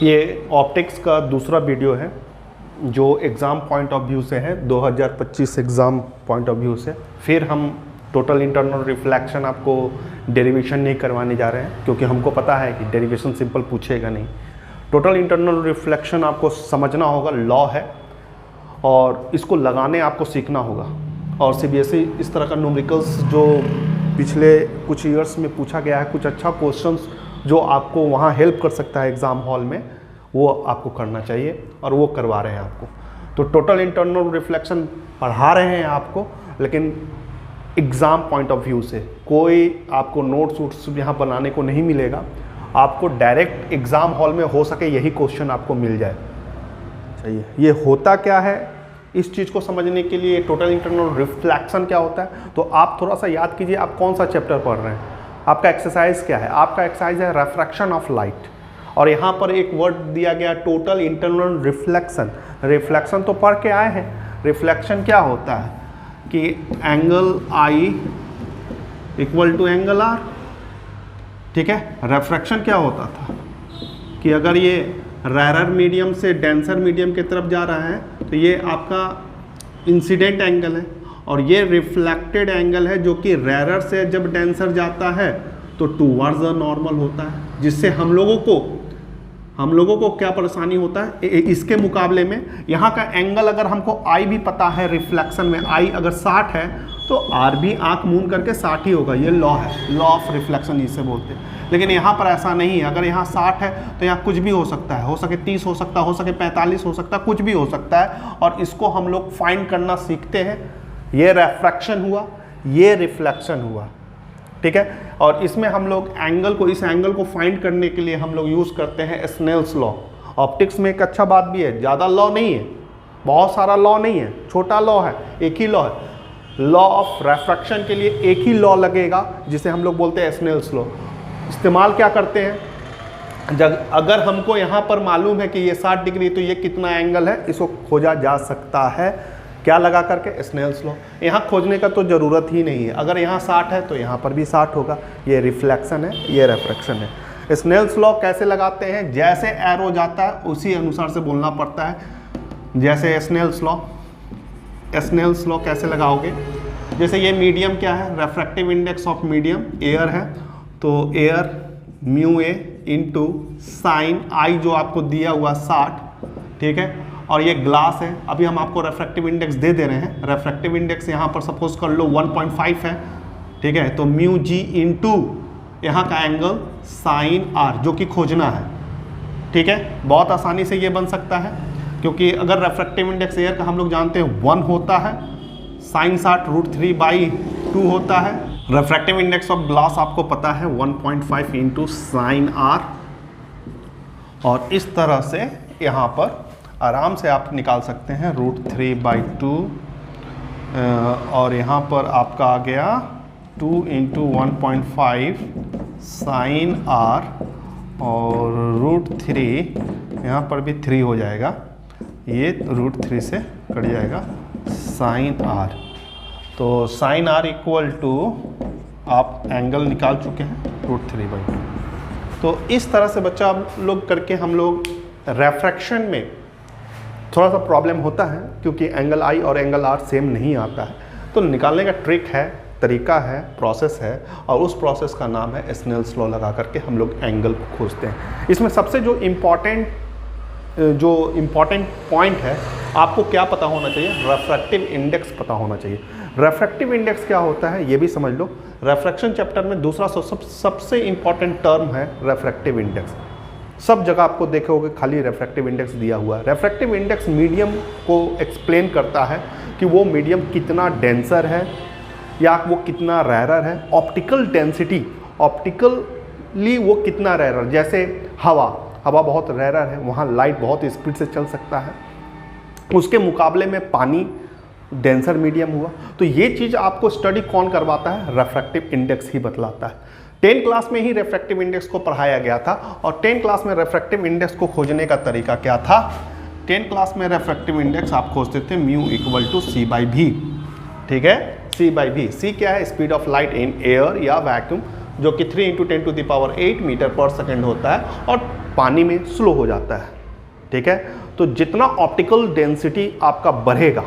ये ऑप्टिक्स का दूसरा वीडियो है जो एग्ज़ाम पॉइंट ऑफ व्यू से है, 2025 एग्ज़ाम पॉइंट ऑफ व्यू से। फिर हम टोटल इंटरनल रिफ्लेक्शन आपको डेरिवेशन नहीं करवाने जा रहे हैं, क्योंकि हमको पता है कि डेरिवेशन सिंपल पूछेगा नहीं। टोटल इंटरनल रिफ्लेक्शन आपको समझना होगा, लॉ है और इसको लगाने आपको सीखना होगा। और सीबीएसई इस तरह का न्यूमेरिकल्स जो पिछले कुछ ईयर्स में पूछा गया है, कुछ अच्छा क्वेश्चंस जो आपको वहाँ हेल्प कर सकता है एग्ज़ाम हॉल में, वो आपको करना चाहिए और वो करवा रहे हैं आपको। तो टोटल इंटरनल रिफ्लेक्शन पढ़ा रहे हैं आपको, लेकिन एग्ज़ाम पॉइंट ऑफ व्यू से। कोई आपको नोट्स वोट्स यहाँ बनाने को नहीं मिलेगा, आपको डायरेक्ट एग्ज़ाम हॉल में हो सके यही क्वेश्चन आपको मिल जाए। चाहिए ये होता क्या है, इस चीज़ को समझने के लिए टोटल इंटरनल रिफ्लेक्शन क्या होता है, तो आप थोड़ा सा याद कीजिए आप कौन सा चैप्टर पढ़ रहे हैं। आपका एक्सरसाइज क्या है? आपका एक्सरसाइज है रिफ्रैक्शन ऑफ लाइट, और यहाँ पर एक वर्ड दिया गया टोटल इंटरनल रिफ्लेक्शन। रिफ्लेक्शन तो पढ़ के आए हैं। रिफ्लेक्शन क्या होता है कि angle I equal to angle R, ठीक है। रिफ्रैक्शन क्या होता था कि अगर ये रेरर मीडियम से डेंसर मीडियम की तरफ जा रहा है तो ये आपका इंसिडेंट एंगल है, और ये रिफ्लेक्टेड एंगल है जो कि रेरर से जब डेंसर जाता है तो टूवर्ड्स द नॉर्मल होता है, जिससे हम लोगों को क्या परेशानी होता है। इसके मुकाबले में यहाँ का एंगल अगर हमको आई भी पता है, रिफ्लेक्शन में आई अगर 60 है तो आर भी आंख मूंद करके 60 ही होगा। ये लॉ है, लॉ ऑफ रिफ्लेक्शन इसे बोलते हैं। लेकिन यहाँ पर ऐसा नहीं है। अगर यहाँ 60 है तो यहाँ कुछ भी हो सकता है, हो सके 30 हो सकता है, हो सके 45 हो सकता है, कुछ भी हो सकता है, और इसको हम लोग फाइंड करना सीखते हैं। ये रिफ्रैक्शन हुआ, ये रिफ्लेक्शन हुआ, ठीक है। और इसमें हम लोग इस एंगल को फाइंड करने के लिए हम लोग यूज़ करते हैं स्नेल्स लॉ। ऑप्टिक्स में एक अच्छा बात भी है, ज़्यादा लॉ नहीं है, बहुत सारा लॉ नहीं है, छोटा लॉ है, एक ही लॉ है। लॉ ऑफ रिफ्रैक्शन के लिए एक ही लॉ लगेगा, जिसे हम लोग बोलते हैं स्नेल्स लॉ। इस्तेमाल क्या करते हैं, जब अगर हमको यहाँ पर मालूम है कि ये 60 डिग्री तो ये कितना एंगल है, इसको खोजा जा सकता है क्या लगा करके, स्नेल्स लॉ। यहाँ खोजने का तो ज़रूरत ही नहीं है। अगर यहाँ 60 है तो यहाँ पर भी 60 होगा। ये रिफ्लेक्शन है, ये रिफ्रैक्शन है। स्नेल्स लॉ कैसे लगाते हैं, जैसे एरो जाता है उसी अनुसार से बोलना पड़ता है। जैसे स्नेल्स लॉ कैसे लगाओगे, जैसे ये मीडियम क्या है, refractive index of medium air है, तो air mu A into sine आई जो आपको दिया हुआ 60, ठीक है। और ये ग्लास है, अभी हम आपको रिफ्रैक्टिव इंडेक्स दे रहे हैं। रिफ्रैक्टिव इंडेक्स यहाँ पर सपोज कर लो 1.5 है, ठीक है। तो म्यू जी इंटू यहाँ का एंगल साइन आर जो कि खोजना है, ठीक है। बहुत आसानी से ये बन सकता है, क्योंकि अगर रिफ्रैक्टिव इंडेक्स एयर का हम लोग जानते हैं 1 होता है, साइन 60 √3/2 होता है। रिफ्रैक्टिव इंडेक्स ऑफ ग्लास आपको पता है 1.5 इंटू साइन आर, और इस तरह से यहाँ पर आराम से आप निकाल सकते हैं √3/2, और यहाँ पर आपका आ गया 2 इंटू 1.5 साइन आर, और √3 यहाँ पर भी 3 हो जाएगा, ये √3 से कट जाएगा साइन आर। तो साइन आर इक्वल टू आप एंगल निकाल चुके हैं √3/2। तो इस तरह से बच्चा आप लोग करके हम लोग रिफ्रैक्शन में थोड़ा सा प्रॉब्लम होता है, क्योंकि एंगल आई और एंगल आर सेम नहीं आता है। तो निकालने का ट्रिक है, तरीका है, प्रोसेस है, और उस प्रोसेस का नाम है स्नेल्स लॉ लगा करके हम लोग एंगल को खोजते हैं। इसमें सबसे जो इम्पॉर्टेंट पॉइंट है, आपको क्या पता होना चाहिए, रिफ्रैक्टिव इंडेक्स पता होना चाहिए। रिफ्रैक्टिव इंडेक्स क्या होता है ये भी समझ लो। रिफ्रैक्शन चैप्टर में दूसरा सबसे इम्पॉर्टेंट टर्म है रिफ्रैक्टिव इंडेक्स। सब जगह आपको देखोगे खाली रिफ्रैक्टिव इंडेक्स दिया हुआ है। रिफ्रैक्टिव इंडेक्स मीडियम को एक्सप्लेन करता है कि वो मीडियम कितना डेंसर है या वो कितना रेरर है। ऑप्टिकल डेंसिटी, ऑप्टिकली वो कितना रेरर, जैसे हवा बहुत रेरर है, वहाँ लाइट बहुत स्पीड से चल सकता है, उसके मुकाबले में पानी डेंसर मीडियम हुआ। तो ये चीज़ आपको स्टडी कौन करवाता है, रिफ्रैक्टिव इंडेक्स ही बतलाता है। 10 क्लास में ही रिफ्रैक्टिव इंडेक्स को पढ़ाया गया था, और 10 क्लास में रिफ्रैक्टिव इंडेक्स को खोजने का तरीका क्या था। 10 क्लास में रिफ्रैक्टिव इंडेक्स आप खोजते थे म्यू इक्वल टू c/v, ठीक है। c/v, c क्या है, speed of light in air या वैक्यूम। जो कि 3 × 10⁸ मीटर पर सेकेंड होता है और पानी में स्लो हो जाता है। ठीक है, तो जितना ऑप्टिकल डेंसिटी आपका बढ़ेगा,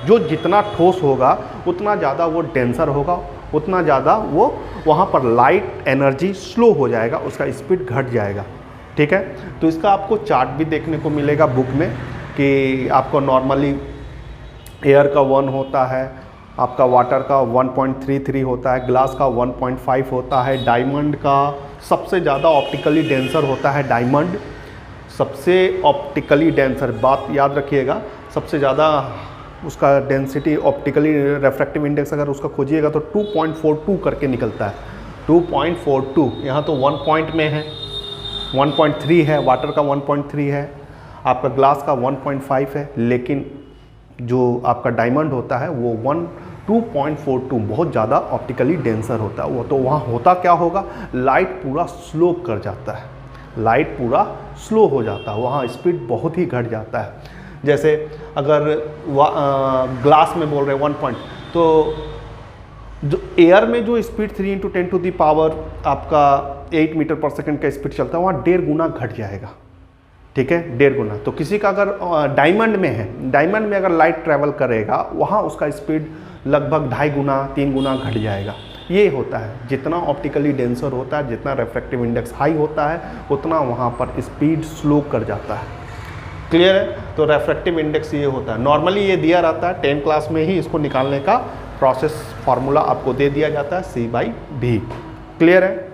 जो जितना ठोस होगा उतना ज़्यादा वो डेंसर होगा, उतना ज़्यादा वो वहाँ पर लाइट एनर्जी स्लो हो जाएगा, उसका स्पीड घट जाएगा। ठीक है, तो इसका आपको चार्ट भी देखने को मिलेगा बुक में कि आपको नॉर्मली एयर का 1 होता है, आपका वाटर का 1.33 होता है, ग्लास का 1.5 होता है, डायमंड का सबसे ज़्यादा ऑप्टिकली डेंसर होता है। डायमंड सबसे ऑप्टिकली डेंसर, बात याद रखिएगा, सबसे ज़्यादा उसका डेंसिटी ऑप्टिकली रेफ्रैक्टिव इंडेक्स अगर उसका खोजिएगा तो 2.42 करके निकलता है। 2.42, यहाँ तो 1 पॉइंट में है, 1.3 है, वाटर का 1.3 है, आपका ग्लास का 1.5 है, लेकिन जो आपका डायमंड होता है वो 2.42 बहुत ज़्यादा ऑप्टिकली डेंसर होता है। वो तो वहाँ होता क्या होगा, लाइट पूरा स्लो कर जाता है, लाइट पूरा स्लो हो जाता है, वहाँ स्पीड बहुत ही घट जाता है। जैसे अगर ग्लास में बोल रहे हैं 1 पॉइंट, तो जो एयर में जो स्पीड 3 × 10⁸ आपका 8 मीटर पर सेकंड का स्पीड चलता है, वहाँ 1.5 गुना घट जाएगा। ठीक है, 1.5 गुना। तो किसी का अगर डायमंड में है, डायमंड में अगर लाइट ट्रैवल करेगा वहाँ उसका स्पीड लगभग 2.5 गुना 3 गुना घट जाएगा। ये होता है, जितना ऑप्टिकली डेंसर होता है, जितना रिफ्रैक्टिव इंडेक्स हाई होता है, उतना वहाँ पर स्पीड स्लो कर जाता है। क्लियर है? तो रिफ्रैक्टिव इंडेक्स ये होता है, नॉर्मली ये दिया रहता है 10 क्लास में ही, इसको निकालने का प्रोसेस फार्मूला आपको दे दिया जाता है C/V। क्लियर है?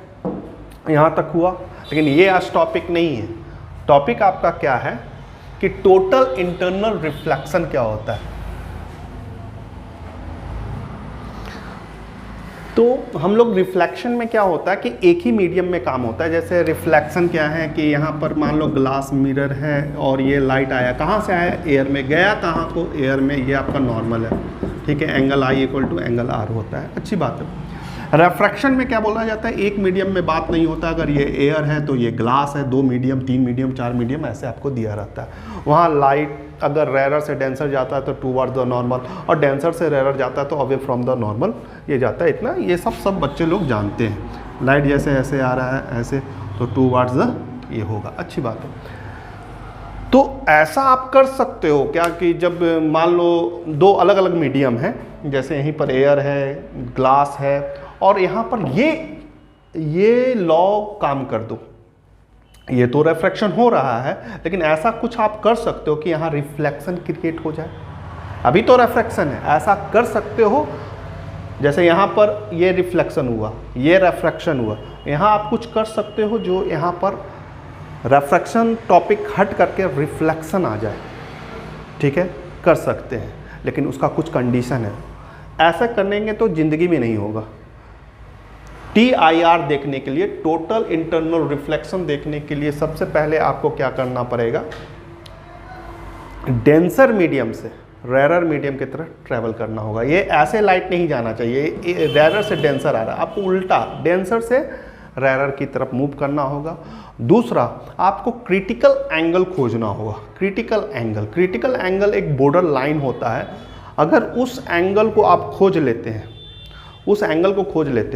यहाँ तक हुआ। लेकिन ये आज टॉपिक नहीं है। टॉपिक आपका क्या है कि टोटल इंटरनल रिफ्लेक्शन क्या होता है। तो हम लोग रिफ्लेक्शन में क्या होता है कि एक ही मीडियम में काम होता है। जैसे रिफ्लेक्शन क्या है कि यहाँ पर मान लो ग्लास मिरर है और ये लाइट आया, कहाँ से आया, एयर में गया, कहाँ को, एयर में, ये आपका नॉर्मल है। ठीक है, एंगल I = एंगल R होता है, अच्छी बात है। रिफ्रैक्शन में क्या बोला जाता है, एक मीडियम में बात नहीं होता, अगर ये एयर है तो ये ग्लास है, 2 मीडियम 3 मीडियम 4 मीडियम ऐसे आपको दिया रहता है। वहाँ लाइट अगर रेयर से डेंसर जाता है तो टूवर्ड्स द नॉर्मल, और डेंसर से रेयर जाता है तो अवे फ्रॉम द नॉर्मल ये जाता है। इतना ये सब बच्चे लोग जानते हैं। लाइट जैसे ऐसे आ रहा है ऐसे, तो टूवर्ड्स द ये होगा, अच्छी बात है। तो ऐसा आप कर सकते हो क्या कि जब मान लो 2 अलग अलग मीडियम हैं, जैसे यहीं पर एयर है, ग्लास है, और यहाँ पर ये लॉ काम कर दो, ये तो रिफ्रैक्शन हो रहा है, लेकिन ऐसा कुछ आप कर सकते हो कि यहाँ रिफ्लेक्शन क्रिएट हो जाए। अभी तो रिफ्रैक्शन है, ऐसा कर सकते हो जैसे यहाँ पर ये रिफ्लेक्शन हुआ, ये रिफ्रैक्शन हुआ, यहाँ आप कुछ कर सकते हो जो यहाँ पर रिफ्रैक्शन टॉपिक हट करके रिफ्लेक्शन आ जाए। ठीक है, कर सकते हैं, लेकिन उसका कुछ कंडीशन है। ऐसा करेंगे तो ज़िंदगी में नहीं होगा। TIR देखने के लिए, टोटल इंटरनल रिफ्लेक्शन देखने के लिए सबसे पहले आपको क्या करना पड़ेगा, डेंसर मीडियम से रेरर मीडियम की तरफ ट्रैवल करना होगा। ये ऐसे लाइट नहीं जाना चाहिए, रेरर से डेंसर आ रहा है, आपको उल्टा डेंसर से रेरर की तरफ मूव करना होगा। दूसरा, आपको क्रिटिकल एंगल खोजना होगा। क्रिटिकल एंगल एक बॉर्डर लाइन होता है। अगर उस एंगल को आप खोज लेते हैं,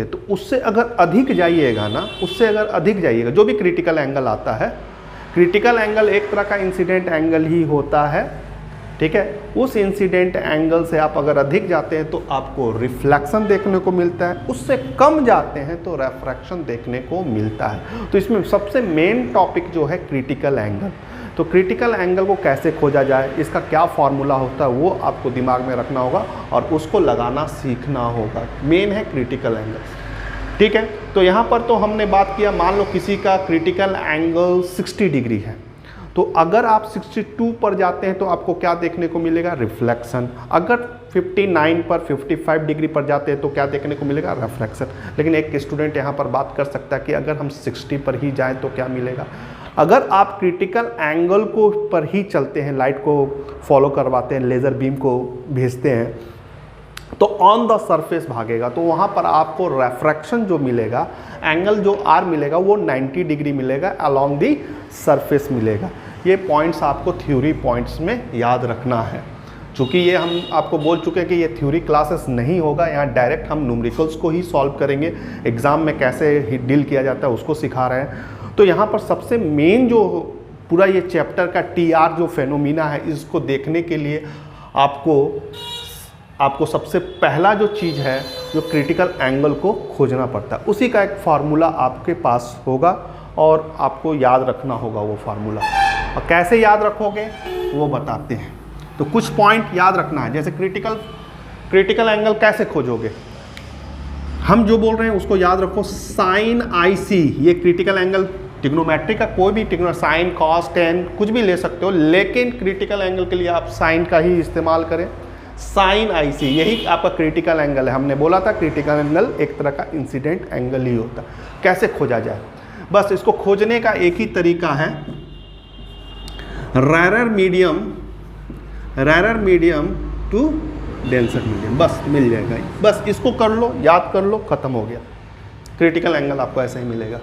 तो उससे अगर अधिक जाइएगा ना, जो भी क्रिटिकल एंगल आता है, क्रिटिकल एंगल एक तरह का इंसिडेंट एंगल ही होता है। ठीक है, उस इंसिडेंट एंगल से आप अगर अधिक जाते हैं तो आपको रिफ्लेक्शन देखने को मिलता है, उससे कम जाते हैं तो रिफ्रैक्शन देखने को मिलता है। तो इसमें सबसे मेन टॉपिक जो है क्रिटिकल एंगल। तो क्रिटिकल एंगल को कैसे खोजा जाए, इसका क्या फॉर्मूला होता है, वो आपको दिमाग में रखना होगा और उसको लगाना सीखना होगा। मेन है क्रिटिकल एंगल। ठीक है, तो यहाँ पर तो हमने बात किया, मान लो किसी का क्रिटिकल एंगल 60 डिग्री है, तो अगर आप 62 पर जाते हैं तो आपको क्या देखने को मिलेगा, रिफ्लेक्शन। अगर 59 पर 55 डिग्री पर जाते हैं तो क्या देखने को मिलेगा, रिफ्लेक्शन। लेकिन एक स्टूडेंट यहाँ पर बात कर सकता है कि अगर हम 60 पर ही जाएं तो क्या मिलेगा। अगर आप क्रिटिकल एंगल को पर ही चलते हैं, लाइट को फॉलो करवाते हैं, लेज़र बीम को भेजते हैं, तो ऑन द सरफेस भागेगा, तो वहाँ पर आपको रिफ्रैक्शन जो मिलेगा, एंगल जो आर मिलेगा वो 90 डिग्री मिलेगा, अलोंग दी सरफेस मिलेगा। ये पॉइंट्स आपको थ्योरी पॉइंट्स में याद रखना है। चूँकि ये हम आपको बोल चुके हैं कि ये थ्योरी क्लासेस नहीं होगा, यहाँ डायरेक्ट हम न्यूमेरिकल्स को ही सॉल्व करेंगे, एग्ज़ाम में कैसे डील किया जाता है उसको सिखा रहे हैं। तो यहाँ पर सबसे मेन जो पूरा ये चैप्टर का TR जो फेनोमिना है, इसको देखने के लिए आपको सबसे पहला जो चीज़ है जो क्रिटिकल एंगल को खोजना पड़ता है, उसी का एक फार्मूला आपके पास होगा और आपको याद रखना होगा वो फार्मूला। और कैसे याद रखोगे वो बताते हैं। तो कुछ पॉइंट याद रखना है, जैसे क्रिटिकल एंगल कैसे खोजोगे, हम जो बोल रहे हैं उसको याद रखो। साइन IC, ये क्रिटिकल एंगल ट्रिग्नोमेट्री का कोई भी साइन कॉस टेन कुछ भी ले सकते हो, लेकिन क्रिटिकल एंगल के लिए आप साइन का ही इस्तेमाल करें। साइन IC यही आपका क्रिटिकल एंगल है। हमने बोला था क्रिटिकल एंगल एक तरह का इंसिडेंट एंगल ही होता है। कैसे खोजा जाए, बस इसको खोजने का एक ही तरीका है, रैरर मीडियम टू डेंसर मीडियम, बस मिल जाएगा। बस इसको कर लो, याद कर लो, ख़त्म हो गया। क्रिटिकल एंगल आपको ऐसे ही मिलेगा।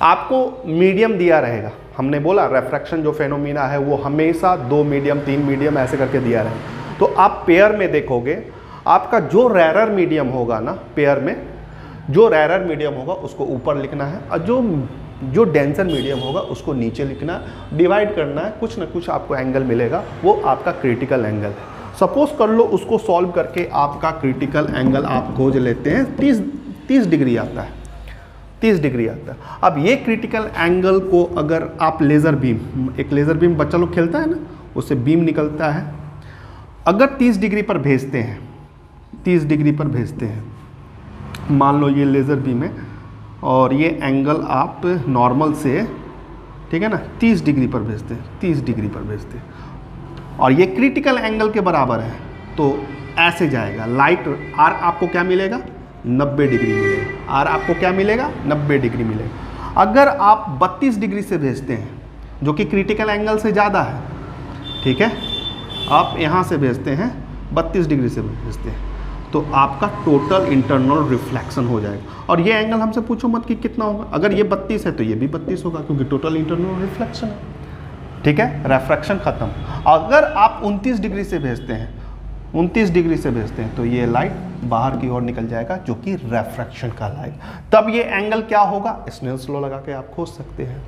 आपको मीडियम दिया रहेगा, हमने बोला रेफ्रैक्शन जो फेनोमिना है वो हमेशा 2 मीडियम 3 मीडियम ऐसे करके दिया रहेगा। तो आप पेयर में देखोगे, आपका जो रैरर मीडियम होगा ना, पेयर में जो रैरर मीडियम होगा उसको ऊपर लिखना है, और जो डेंसर मीडियम होगा उसको नीचे लिखना है, डिवाइड करना है, कुछ ना कुछ आपको एंगल मिलेगा, वो आपका क्रिटिकल एंगल है। सपोज कर लो उसको सॉल्व करके आपका क्रिटिकल एंगल आप खोज लेते हैं, 30 डिग्री आता है, 30 डिग्री आता है। अब ये क्रिटिकल एंगल को अगर आप लेज़र बीम, एक लेज़र बीम बच्चा लोग खेलता है ना, उससे बीम निकलता है, अगर 30 डिग्री पर भेजते हैं, 30 डिग्री पर भेजते हैं, मान लो ये लेज़र बीम है और ये एंगल आप नॉर्मल से, ठीक है ना, 30 डिग्री पर भेजते हैं, 30 डिग्री पर भेजते हैं, और ये क्रिटिकल एंगल के बराबर है, तो ऐसे जाएगा। लाइट R आपको क्या मिलेगा, 90 डिग्री मिलेगा। R आपको क्या मिलेगा, 90 डिग्री मिलेगा। अगर आप 32 डिग्री से भेजते हैं, जो कि क्रिटिकल एंगल से ज़्यादा है, ठीक है, आप यहाँ से भेजते हैं 32 डिग्री से भेजते हैं, तो आपका टोटल इंटरनल रिफ्लेक्शन हो जाएगा। और ये एंगल हमसे पूछो मत कि कितना होगा, अगर ये 32 है तो ये भी 32 होगा, क्योंकि टोटल इंटरनल रिफ्लेक्शन है, ठीक है, रेफ्रैक्शन खत्म। अगर आप 29 डिग्री से भेजते हैं, 29 डिग्री से भेजते हैं, तो ये लाइट बाहर की ओर निकल जाएगा, जो कि रेफ्रैक्शन का लाइट। तब ये एंगल क्या होगा, स्नेल्स लॉ लगा के आप खोज सकते हैं।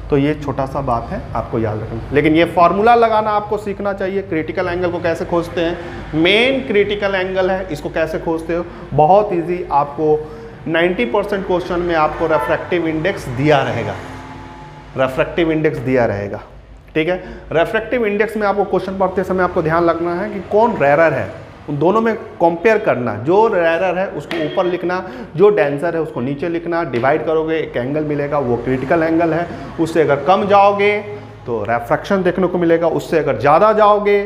तो ये छोटा सा बात है, आपको याद रखना, लेकिन ये फॉर्मूला लगाना आपको सीखना चाहिए। क्रिटिकल एंगल को कैसे खोजते हैं, मेन क्रिटिकल एंगल है, इसको कैसे खोजते हो, बहुत इजी। आपको 90% क्वेश्चन में आपको रेफ्रैक्टिव इंडेक्स दिया रहेगा, रेफ्रैक्टिव इंडेक्स दिया रहेगा, ठीक है। रेफ्रैक्टिव इंडेक्स में आपको क्वेश्चन पढ़ते समय आपको ध्यान रखना है कि कौन रैरर है, उन दोनों में कंपेयर करना। जो रैरर है उसको ऊपर लिखना, जो डेंसर है उसको नीचे लिखना, डिवाइड करोगे एक एंगल मिलेगा, वो क्रिटिकल एंगल है। उससे अगर कम जाओगे तो रेफ्रैक्शन देखने को मिलेगा, उससे अगर ज़्यादा जाओगे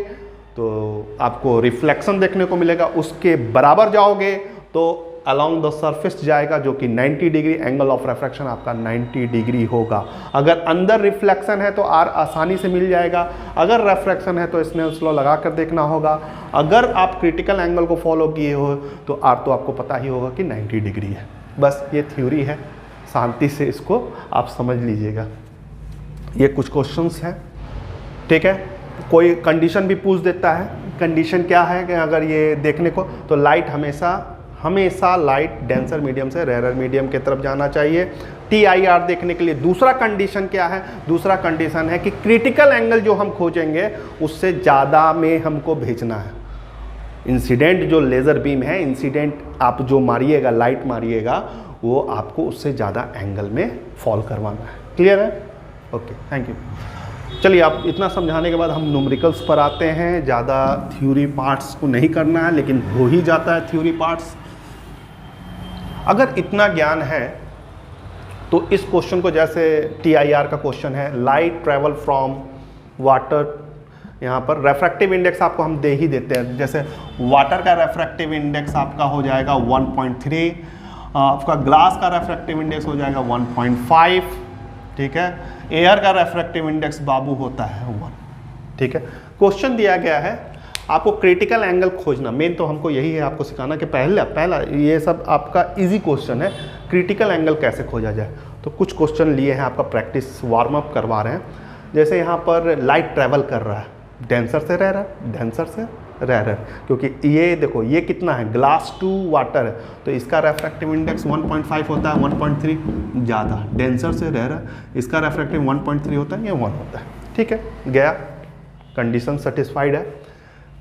तो आपको रिफ्लेक्शन देखने को मिलेगा, उसके बराबर जाओगे तो अलोंग द सरफेस जाएगा, जो कि 90 डिग्री, एंगल ऑफ रेफ्रैक्शन आपका 90 डिग्री होगा। अगर अंदर रिफ्लेक्शन है तो R आसानी से मिल जाएगा, अगर रेफ्रैक्शन है तो स्नेल्स लॉ लगा कर देखना होगा। अगर आप क्रिटिकल एंगल को फॉलो किए हो तो R तो आपको पता ही होगा कि 90 डिग्री है। बस ये थ्योरी है, शांति से इसको आप समझ लीजिएगा। ये कुछ क्वेश्चंस हैं, ठीक है। कोई कंडीशन भी पूछ देता है, कंडीशन क्या है कि अगर ये देखने को, तो लाइट हमेशा लाइट डेंसर मीडियम से रेरर मीडियम की तरफ जाना चाहिए। TIR देखने के लिए दूसरा कंडीशन क्या है, दूसरा कंडीशन है कि क्रिटिकल एंगल जो हम खोजेंगे उससे ज़्यादा में हमको भेजना है। इंसिडेंट जो लेज़र बीम है, इंसिडेंट आप जो मारिएगा, लाइट मारिएगा, वो आपको उससे ज़्यादा एंगल में फॉल करवाना है। क्लियर है, ओके, थैंक यू। चलिए, आप इतना समझाने के बाद हम न्यूमेरिकल्स पर आते हैं। ज़्यादा थ्योरी पार्ट्स को नहीं करना है, लेकिन हो ही जाता है थ्योरी पार्ट्स। अगर इतना ज्ञान है तो इस क्वेश्चन को, जैसे TIR का क्वेश्चन है, लाइट ट्रेवल फ्रॉम वाटर, यहाँ पर रेफ्रैक्टिव इंडेक्स आपको हम दे ही देते हैं। जैसे वाटर का रेफ्रैक्टिव इंडेक्स आपका हो जाएगा 1.3, आपका ग्लास का रेफ्रैक्टिव इंडेक्स हो जाएगा 1.5, ठीक है। एयर का रेफ्रैक्टिव इंडेक्स बाबू होता है 1, ठीक है। क्वेश्चन दिया गया है आपको क्रिटिकल एंगल खोजना। मेन तो हमको यही है आपको सिखाना कि पहला ये सब आपका इजी क्वेश्चन है, क्रिटिकल एंगल कैसे खोजा जाए। तो कुछ क्वेश्चन लिए हैं, आपका प्रैक्टिस वार्म अप करवा रहे हैं। जैसे यहाँ पर लाइट ट्रैवल कर रहा है डेंसर से रेरर, डेंसर से रेयर, क्योंकि ये देखो ये कितना है, ग्लास टू वाटर है, तो इसका रेफ्रैक्टिव इंडेक्स 1.5 होता है, 1.3 ज़्यादा, डेंसर से रेयर इसका रेफ्रैक्टिव 1.3 होता है, ये 1 होता है। ठीक है, गया, कंडीशन सेटिस्फाइड है।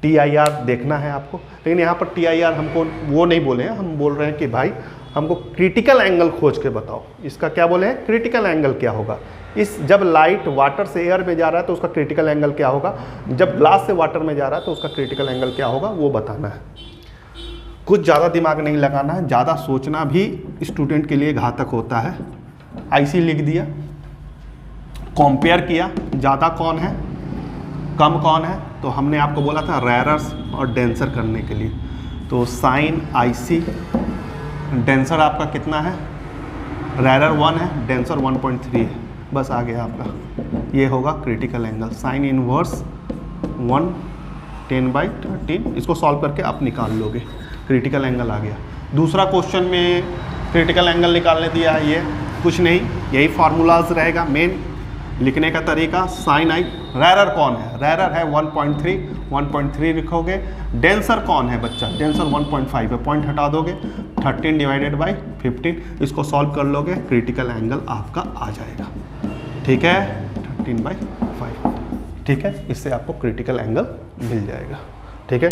TIR देखना है आपको, लेकिन यहाँ पर TIR हमको वो नहीं बोले हैं, हम बोल रहे हैं कि भाई हमको क्रिटिकल एंगल खोज के बताओ। इसका क्या बोले हैं, क्रिटिकल एंगल क्या होगा, इस जब लाइट वाटर से एयर में जा रहा है तो उसका क्रिटिकल एंगल क्या होगा, जब ग्लास से वाटर में जा रहा है तो उसका क्रिटिकल एंगल क्या होगा, वो बताना है। कुछ ज़्यादा दिमाग नहीं लगाना है, ज़्यादा सोचना भी स्टूडेंट के लिए घातक होता है। IC लिख दिया, कंपेयर किया, ज़्यादा कौन है कम कौन है, तो हमने आपको बोला था रेयरर्स और डेंसर करने के लिए, तो साइन IC, डेंसर आपका कितना है, रेयरर 1 है, डेंसर 1.3 है, बस आ गया आपका, ये होगा क्रिटिकल एंगल। साइन इनवर्स 1 10/13, इसको सॉल्व करके आप निकाल लोगे, क्रिटिकल एंगल आ गया। दूसरा क्वेश्चन में क्रिटिकल एंगल निकालने दिया है, ये कुछ नहीं, यही फार्मूलाज रहेगा। मेन लिखने का तरीका, साइन आई, रेयरर कौन है, रेयरर है 1.3 लिखोगे। डेंसर कौन है बच्चा, डेंसर 1.5 है, पॉइंट हटा दोगे, 13/15, इसको सॉल्व कर लोगे, क्रिटिकल एंगल आपका आ जाएगा। ठीक है, 13/5, ठीक है, इससे आपको क्रिटिकल एंगल मिल जाएगा। ठीक है,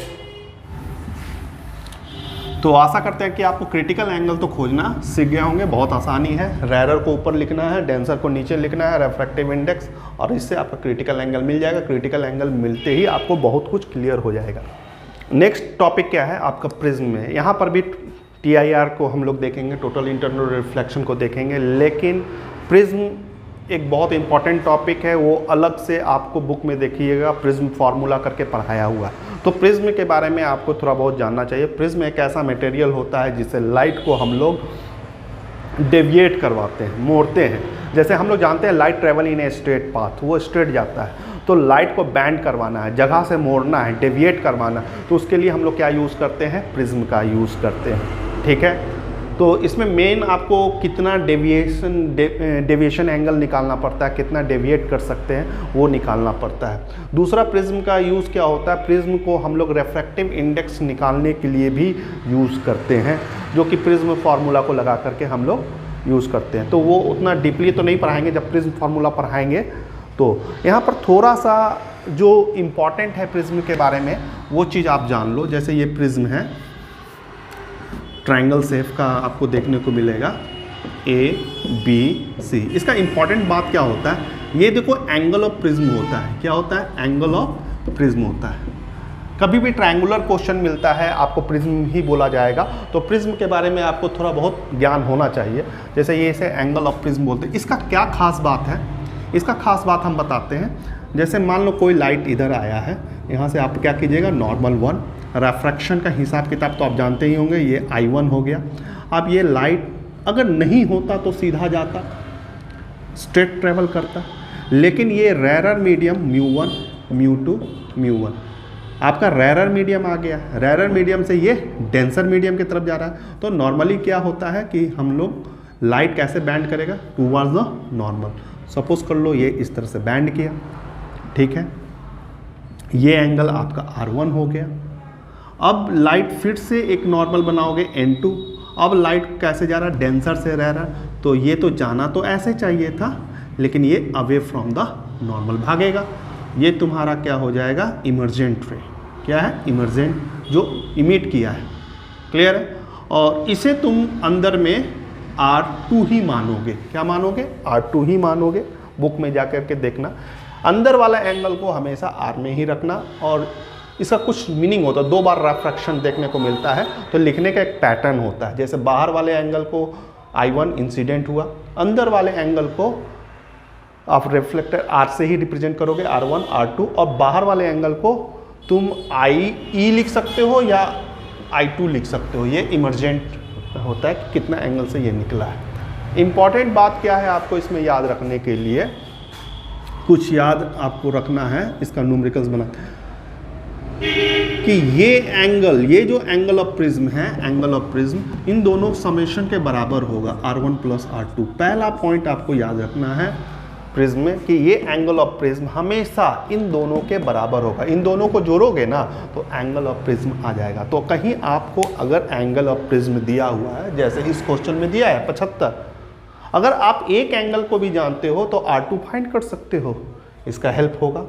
तो आशा करते हैं कि आपको क्रिटिकल एंगल तो खोजना सीख गए होंगे, बहुत आसानी है। रेयरर को ऊपर लिखना है, डेंसर को नीचे लिखना है, रेफ्रैक्टिव इंडेक्स, और इससे आपका क्रिटिकल एंगल मिल जाएगा। क्रिटिकल एंगल मिलते ही आपको बहुत कुछ क्लियर हो जाएगा। नेक्स्ट टॉपिक क्या है आपका, प्रिज्म में। यहाँ पर भी TIR को हम लोग देखेंगे, टोटल इंटरनल रिफ्लेक्शन को देखेंगे, लेकिन प्रिज्म एक बहुत इंपॉर्टेंट टॉपिक है, वो अलग से आपको बुक में देखिएगा, प्रिज्म फार्मूला करके पढ़ाया हुआ है। तो प्रिज्म के बारे में आपको थोड़ा बहुत जानना चाहिए। प्रिज्म एक ऐसा मटेरियल होता है जिससे लाइट को हम लोग डेविएट करवाते हैं, मोड़ते हैं। जैसे हम लोग जानते हैं light travel in a straight path, वो स्ट्रेट जाता है, तो लाइट को बैंड करवाना है, जगह से मोड़ना है, डेविएट करवाना है, तो उसके लिए हम लोग क्या यूज़ करते हैं, प्रिज्म का यूज़ करते हैं। ठीक है, तो इसमें मेन आपको कितना डेविएशन एंगल निकालना पड़ता है, कितना डेविएट कर सकते हैं वो निकालना पड़ता है। दूसरा प्रिज्म का यूज़ क्या होता है, प्रिज्म को हम लोग रेफ्रैक्टिव इंडेक्स निकालने के लिए भी यूज़ करते हैं, जो कि प्रिज्म फार्मूला को लगा करके हम लोग यूज़ करते हैं। तो वो उतना डीपली तो नहीं पढ़ाएंगे, जब प्रिज्म फार्मूला पढ़ाएंगे तो यहाँ पर थोड़ा सा जो इम्पॉर्टेंट है प्रिज्म के बारे में वो चीज़ आप जान लो। जैसे ये प्रिज्म है, ट्रायंगल शेप का आपको देखने को मिलेगा ABC। इसका इंपॉर्टेंट बात क्या होता है, ये देखो एंगल ऑफ प्रिज्म होता है, क्या होता है, एंगल ऑफ प्रिज्म होता है। कभी भी ट्रायंगुलर क्वेश्चन मिलता है आपको प्रिज्म ही बोला जाएगा, तो प्रिज्म के बारे में आपको थोड़ा बहुत ज्ञान होना चाहिए। जैसे ये इसे एंगल ऑफ प्रिज्म बोलते हैं। इसका क्या खास बात है, इसका खास बात हम बताते हैं। जैसे मान लो कोई लाइट इधर आया है, यहाँ से आप क्या कीजिएगा, नॉर्मल 1, रेफ्रैक्शन का हिसाब किताब तो आप जानते ही होंगे, ये I1 हो गया। अब ये लाइट अगर नहीं होता तो सीधा जाता, स्ट्रेट ट्रेवल करता, लेकिन ये रेयरर मीडियम μ1 μ2 μ1 आपका रेयरर मीडियम आ गया। रेयरर मीडियम से ये डेंसर मीडियम की तरफ जा रहा है। तो नॉर्मली क्या होता है कि हम लोग लाइट कैसे बैंड करेगा, टूवर्ड्स द नॉर्मल। सपोज कर लो ये इस तरह से बैंड किया, ठीक है, ये एंगल आपका R1 हो गया। अब लाइट फिर से एक नॉर्मल बनाओगे N2। अब लाइट कैसे जा रहा है, डेंसर से रेयरर, तो ये तो जाना तो ऐसे चाहिए था, लेकिन ये अवे फ्रॉम द नॉर्मल भागेगा। ये तुम्हारा क्या हो जाएगा, इमर्जेंट रे। क्या है, इमर्जेंट, जो इमिट किया है। क्लियर है। और इसे तुम अंदर में R2 ही मानोगे। क्या मानोगे, R2 ही मानोगे। बुक में जा कर के देखना, अंदर वाला एंगल को हमेशा R में ही रखना। और इसका कुछ मीनिंग होता है, 2 बार रेफ्रैक्शन देखने को मिलता है, तो लिखने का एक पैटर्न होता है। जैसे बाहर वाले एंगल को I1 इंसिडेंट हुआ, अंदर वाले एंगल को आप रिफ्लेक्टर R से ही रिप्रेजेंट करोगे, R1 R2, और बाहर वाले एंगल को तुम IE लिख सकते हो या I2 लिख सकते हो। ये इमर्जेंट होता है कि कितना एंगल से ये निकला है। इम्पॉर्टेंट बात क्या है आपको इसमें याद रखने के लिए, कुछ याद आपको रखना है, इसका न्यूमेरिकल्स बना कि ये एंगल, ये जो एंगल ऑफ प्रिज्म है, एंगल ऑफ प्रिज्म, इन दोनों समेशन के बराबर होगा, R1 + R2। पहला पॉइंट आपको याद रखना है, प्रिज्म में कि ये एंगल ऑफ प्रिज्म हमेशा इन दोनों के बराबर होगा। इन दोनों को जोड़ोगे ना तो एंगल ऑफ प्रिज्म आ जाएगा। तो कहीं आपको अगर एंगल ऑफ प्रिज्म दिया हुआ है, जैसे इस क्वेश्चन में दिया है 75, अगर आप एक एंगल को भी जानते हो तो R2 फाइंड कर सकते हो, इसका हेल्प होगा।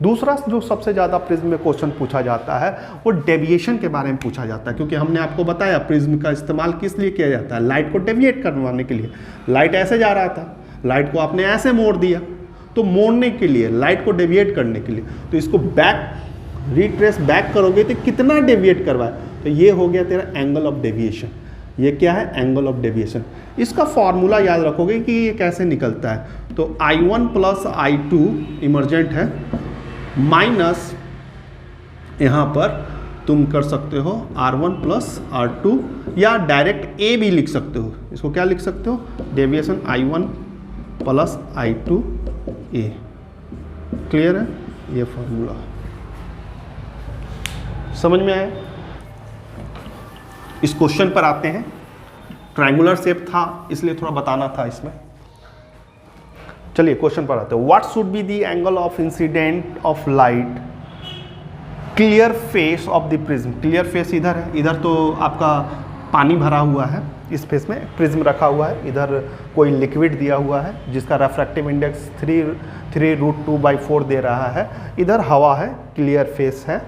दूसरा जो सबसे ज़्यादा प्रिज्म में क्वेश्चन पूछा जाता है वो डेविएशन के बारे में पूछा जाता है, क्योंकि हमने आपको बताया प्रिज्म का इस्तेमाल किस लिए किया जाता है, लाइट को डेविएट करवाने के लिए। लाइट ऐसे जा रहा था, लाइट को आपने ऐसे मोड़ दिया, तो मोड़ने के लिए, लाइट को डेविएट करने के लिए, तो इसको बैक रिट्रेस बैक करोगे तो कितना डेविएट करवाए, तो ये हो गया तेरा एंगल ऑफ डेविएशन। ये क्या है, एंगल ऑफ डेविएशन। इसका फॉर्मूला याद रखोगे कि ये कैसे निकलता है, तो I1 प्लस I2 इमरजेंट है, माइनस यहाँ पर तुम कर सकते हो R1 प्लस R2, या डायरेक्ट A भी लिख सकते हो। इसको क्या लिख सकते हो, deviation I1 plus I2 A। Clear है, ये फॉर्मूला समझ में आया। इस क्वेश्चन पर आते हैं। ट्रायंगुलर शेप था इसलिए थोड़ा बताना था इसमें। चलिए क्वेश्चन पर आते हैं। What should be the angle of incident of light clear face of the prism. Clear face इधर है, इधर तो आपका पानी भरा हुआ है, इस फेस में प्रिज्म रखा हुआ है, इधर कोई लिक्विड दिया हुआ है जिसका रेफ्रैक्टिव इंडेक्स 3√2/4 दे रहा है, इधर हवा है, क्लियर फेस है,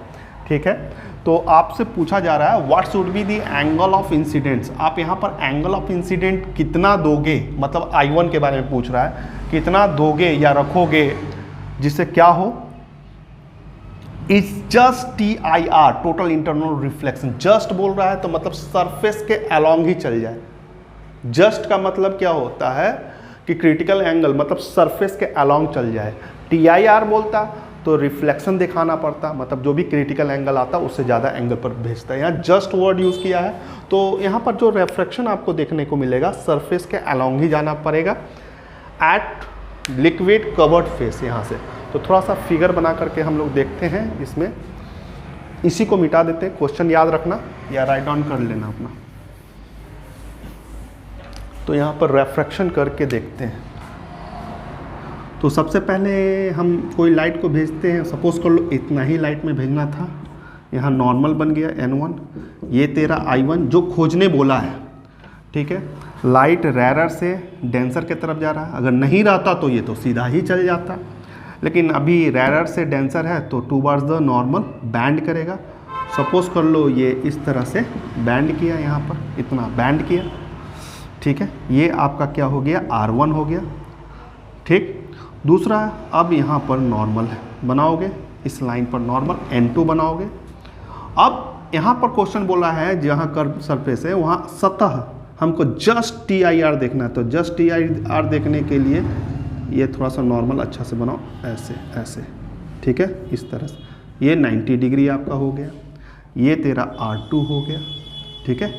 ठीक है। तो आपसे पूछा जा रहा है what should be the angle of incidents. आप यहाँ पर एंगल ऑफ इंसिडेंट कितना दोगे, मतलब I1 के बारे में पूछ रहा है, कितना दोगे या रखोगे जिससे क्या हो, it's just TIR, total internal reflection. Just बोल रहा है तो मतलब सरफेस के अलोंग ही चल जाए। जस्ट का मतलब क्या होता है कि क्रिटिकल एंगल मतलब सरफेस के अलोंग चल जाए। TIR बोलता तो रिफ्लेक्शन दिखाना पड़ता, मतलब जो भी क्रिटिकल एंगल आता उससे ज़्यादा एंगल पर भेजता है। यहाँ जस्ट वर्ड यूज़ किया है, तो यहाँ पर जो रिफ्रैक्शन आपको देखने को मिलेगा सरफेस के अलोंग ही जाना पड़ेगा एट लिक्विड कवर्ड फेस। यहाँ से तो थोड़ा सा फिगर बना करके हम लोग देखते हैं इसमें, इसी को मिटा देते हैं। क्वेश्चन याद रखना या राइट डाउन कर लेना अपना। तो यहाँ पर रिफ्रैक्शन करके देखते हैं। तो सबसे पहले हम कोई लाइट को भेजते हैं, सपोज कर लो इतना ही लाइट में भेजना था, यहाँ नॉर्मल बन गया N1, ये तेरा I1 जो खोजने बोला है, ठीक है। लाइट रैरर से डेंसर की तरफ जा रहा है, अगर नहीं रहता तो ये तो सीधा ही चल जाता, लेकिन अभी रैरर से डेंसर है तो टूवर्ड्स द नॉर्मल बैंड करेगा। सपोज कर लो ये इस तरह से बैंड किया, यहाँ पर इतना बैंड किया, ठीक है। ये आपका क्या हो गया, R1 हो गया, ठीक। दूसरा अब यहाँ पर नॉर्मल बनाओगे, इस लाइन पर नॉर्मल N2 बनाओगे। अब यहाँ पर क्वेश्चन बोला है जहाँ कर्व सरफेस है वहाँ सतह हमको जस्ट TIR देखना है, तो जस्ट TIR देखने के लिए ये थोड़ा सा नॉर्मल अच्छा से बनाओ, ऐसे ऐसे, ठीक है, इस तरह से। ये 90 डिग्री आपका हो गया, ये तेरा R2 हो गया, ठीक है।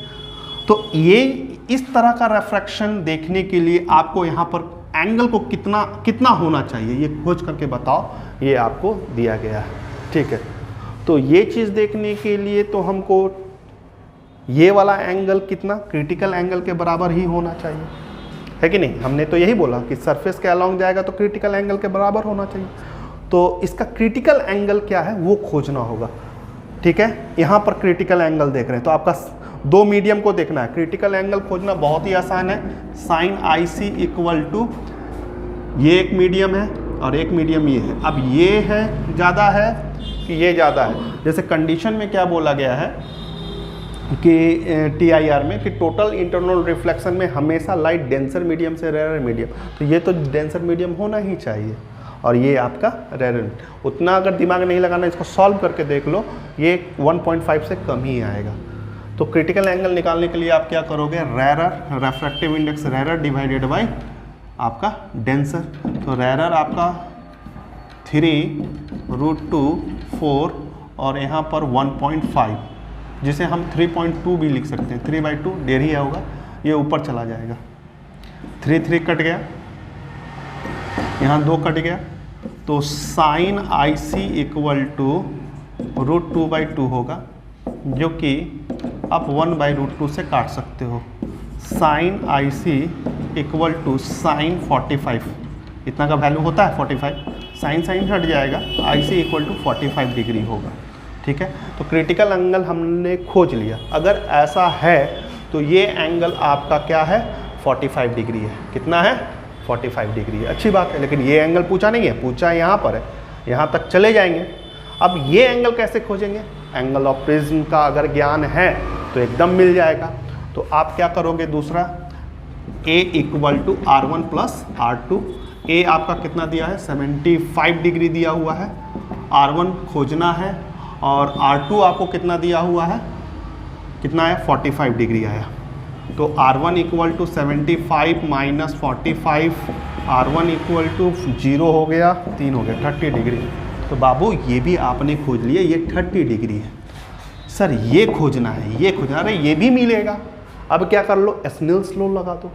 तो ये इस तरह का रिफ्रैक्शन देखने के लिए आपको यहाँ पर एंगल को कितना होना चाहिए ये खोज करके बताओ, ये आपको दिया गया है, ठीक है। तो ये चीज़ देखने के लिए तो हमको ये वाला एंगल कितना क्रिटिकल एंगल के बराबर ही होना चाहिए, है कि नहीं। हमने तो यही बोला कि सरफेस के अलोंग जाएगा तो क्रिटिकल एंगल के बराबर होना चाहिए। तो इसका क्रिटिकल एंगल क्या है वो खोजना होगा, ठीक है। यहाँ पर क्रिटिकल एंगल देख रहे हैं तो आपका दो मीडियम को देखना है। क्रिटिकल एंगल खोजना बहुत ही आसान है, साइन IC इक्वल टू ये एक मीडियम है और एक मीडियम ये है। अब ये है ज़्यादा है कि ये ज़्यादा है, जैसे कंडीशन में क्या बोला गया है कि TIR में कि टोटल इंटरनल रिफ्लेक्शन में हमेशा लाइट डेंसर मीडियम से रेयर मीडियम, तो ये तो डेंसर मीडियम होना ही चाहिए और ये आपका रेयर। उतना अगर दिमाग नहीं लगाना, इसको सॉल्व करके देख लो, ये 1.5 से कम ही आएगा। तो क्रिटिकल एंगल निकालने के लिए आप क्या करोगे, rarer refractive index rarer divided by आपका डेंसर। तो रेरर आपका 3√2/4 और यहाँ पर 1.5, जिसे हम 3.2 भी लिख सकते हैं। 3/2 डेढ़ ही होगा, ये ऊपर चला जाएगा। 3 कट गया, यहाँ 2 कट गया, तो साइन IC इक्वल टू √2/2 होगा, जो कि आप 1/√2 से काट सकते हो। Sine IC equal to sine 45, इतना का वैल्यू होता है 45, साइन साइन हट जाएगा, आई सी इक्वल टू 45 डिग्री होगा। ठीक है, तो क्रिटिकल एंगल हमने खोज लिया। अगर ऐसा है तो ये एंगल आपका क्या है, 45 डिग्री है। कितना है, 45 डिग्री है। अच्छी बात है, लेकिन ये एंगल पूछा नहीं है, पूछा यहाँ पर है, यहाँ तक चले जाएंगे। अब ये एंगल कैसे खोजेंगे, एंगल ऑफ प्रिज्म का अगर ज्ञान है तो एकदम मिल जाएगा। तो आप क्या करोगे, दूसरा A equal to R1 plus R2। A आपका कितना दिया है, 75 डिग्री दिया हुआ है, R1 खोजना है, और R2 आपको कितना दिया हुआ है, कितना है, 45 डिग्री आया। तो R1 equal to 75 minus 45, R1 equal to 0 हो गया, 3 हो गया, 30 डिग्री। तो बाबू ये भी आपने खोज लिया, ये 30 डिग्री है। सर ये खोजना है, ये खोजना, अरे ये भी मिलेगा। अब क्या कर लो, स्नेल्स लॉ लगा दो।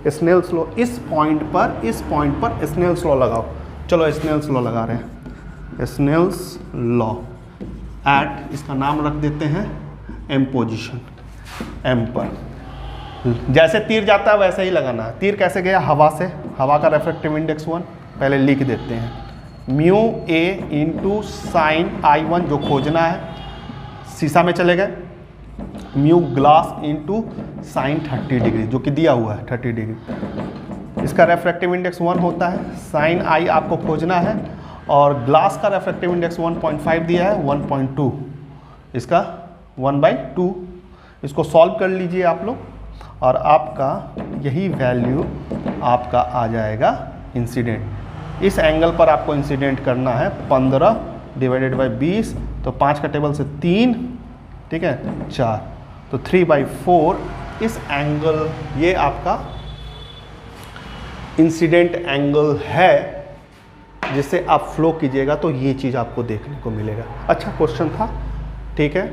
स्नेल्स लॉ इस पॉइंट पर स्नेल्स लॉ लगाओ। चलो स्नेल्स लॉ लगा रहे हैं, स्नेल्स लॉ एट, इसका नाम रख देते हैं एम पोजीशन, एम पर। जैसे तीर जाता है वैसे ही लगाना है। तीर कैसे गया, हवा से, हवा का रेफ्रेक्टिव इंडेक्स 1, पहले लिख देते हैं, mu A into sine I1 जो खोजना है, शीशा में चले गए, mu glass into sine 30 degree जो कि दिया हुआ है 30 डिग्री। इसका रेफ्रेक्टिव इंडेक्स 1 होता है, साइन I आपको खोजना है, और ग्लास का रेफ्रेक्टिव इंडेक्स 1.5 दिया है, 1.2, इसका 1/2। इसको सॉल्व कर लीजिए आप लोग, और आपका यही वैल्यू आपका आ जाएगा इंसिडेंट। इस एंगल पर आपको इंसिडेंट करना है 15 डिवाइडेड बाई 20, तो 5 का टेबल से 3, ठीक है, 4, तो 3/4 इस एंगल, ये आपका इंसिडेंट एंगल है, जिससे आप फ्लो कीजिएगा तो ये चीज़ आपको देखने को मिलेगा। अच्छा क्वेश्चन था, ठीक है।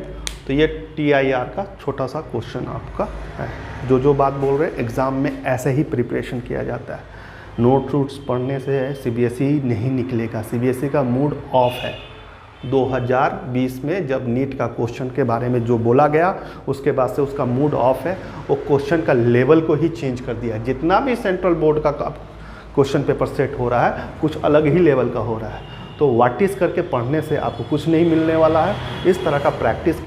तो ये TIR का छोटा सा क्वेश्चन आपका है। जो बात बोल रहे हैं एग्ज़ाम में ऐसे ही प्रिपरेशन किया जाता है। नोट रूट्स पढ़ने से CBSE नहीं निकलेगा, CBSE का मूड ऑफ है। 2020 में जब नीट का क्वेश्चन के बारे में जो बोला गया, उसके बाद से उसका मूड ऑफ है। वो क्वेश्चन का लेवल को ही चेंज कर दिया। जितना भी सेंट्रल बोर्ड का क्वेश्चन पेपर सेट हो रहा है, कुछ अलग ही लेवल का हो रहा है। तो व्हाट इज़ करके पढ़ने से आपको कुछ नहीं मिलने वाला है। इस तरह का प्रैक्टिस की